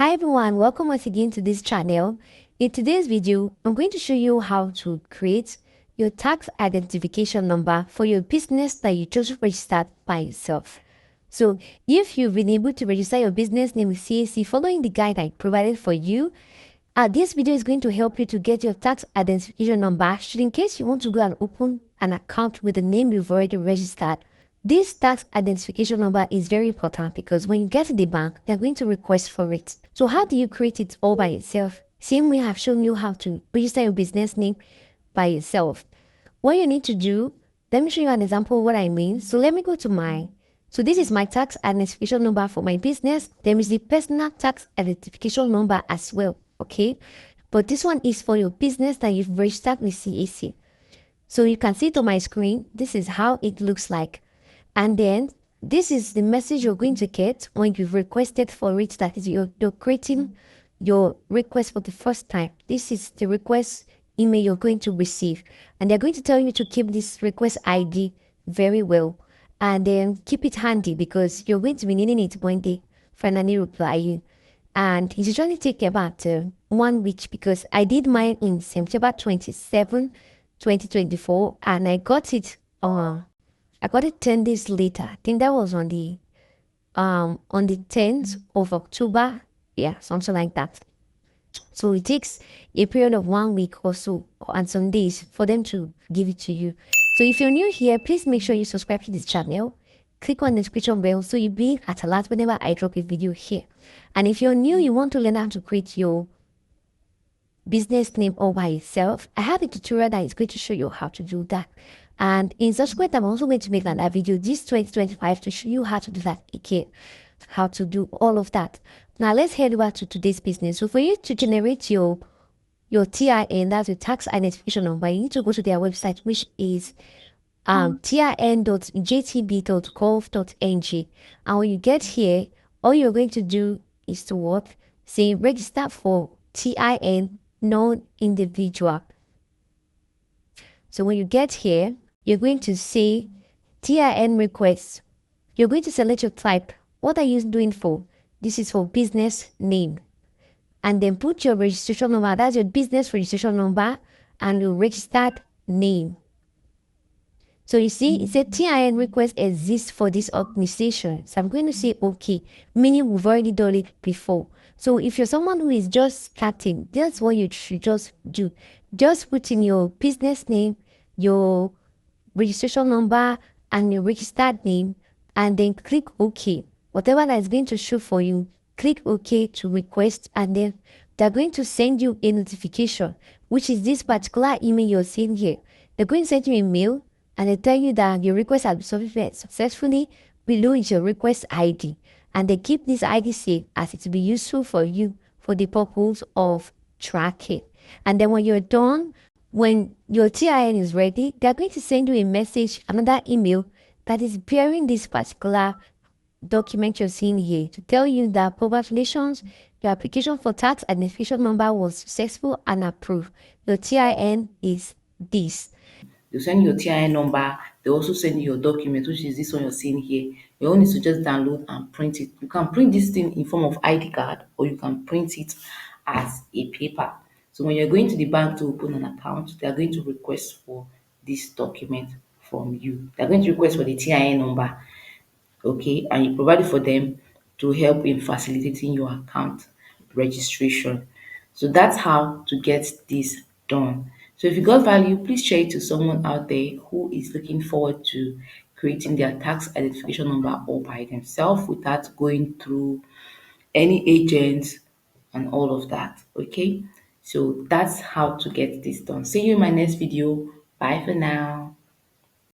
Hi everyone, welcome once again to this channel. In today's video, I'm going to show you how to create your tax identification number for your business that you just registered by yourself. So if you've been able to register your business name with CAC following the guide I provided for you, this video is going to help you to get your tax identification number should in case you want to go and open an account with the name you've already registered. This tax identification number is very important because when you get to the bank, they're going to request for it. So how do you create it all by yourself? Same way I've shown you how to register your business name by yourself. What you need to do, let me show you an example of what I mean. So let me go to so this is my tax identification number for my business. There is the personal tax identification number as well, okay? But this one is for your business that you've registered with CAC. So you can see it on my screen. This is how it looks like. And then this is the message you're going to get when you've requested for it. That is, you're creating your request for the first time. This is the request email you're going to receive. And they're going to tell you to keep this request ID very well. And then keep it handy because you're going to be needing it when they finally reply you. And it usually take about 1 week because I did mine in September 27, 2024. And I got it 10 days later. I think that was on the 10th of October. Yeah, something like that. So it takes a period of 1 week or so and some days for them to give it to you. So if you're new here, please make sure you subscribe to this channel. Click on the description bell so you'll be at alert whenever I drop a video here. And if you're new, you want to learn how to create your business name all by yourself, I have a tutorial that is going to show you how to do that. And in subsequent, I'm also going to make another video this 2025 to show you how to do that again, how to do all of that. Now let's head over to today's business. So for you to generate your TIN, that's your tax identification number, you need to go to their website, which is tin.jtb.gov.ng. And when you get here, all you're going to do is to say register for TIN non-individual. So when you get here, you're going to say TIN request. You're going to select your type. What are you doing for? This is for business name. And then put your registration number. That's your business registration number and your registered name. So you see, it said TIN request exists for this organization. So I'm going to say okay, meaning we've already done it before. So if you're someone who is just starting, that's what you should just do. Just put in your business name, your registration number, and your registered name, and then click OK. Whatever that is going to show for you, click OK to request, and then they're going to send you a notification, which is this particular email you're seeing here. They're going to send you a mail, and they tell you that your request has been submitted successfully. Below is your request ID. And they keep this ID safe as it will be useful for you for the purpose of tracking. And then when you're done, when your TIN is ready, they're going to send you a message, another email that is bearing this particular document you're seeing here to tell you that congratulations, your application for tax identification number was successful and approved. Your TIN is this. They'll send you your TIN number. They also send you your document, which is this one you're seeing here. You only need to just download and print it. You can print this thing in form of ID card, or you can print it as a paper. So when you're going to the bank to open an account, they are going to request for this document from you. They're going to request for the TIN number, okay, and you provide it for them to help in facilitating your account registration. So that's how to get this done. So if you got value, please share it to someone out there who is looking forward to creating their tax identification number all by themselves without going through any agents and all of that. Okay, so that's how to get this done. See you in my next video. Bye for now.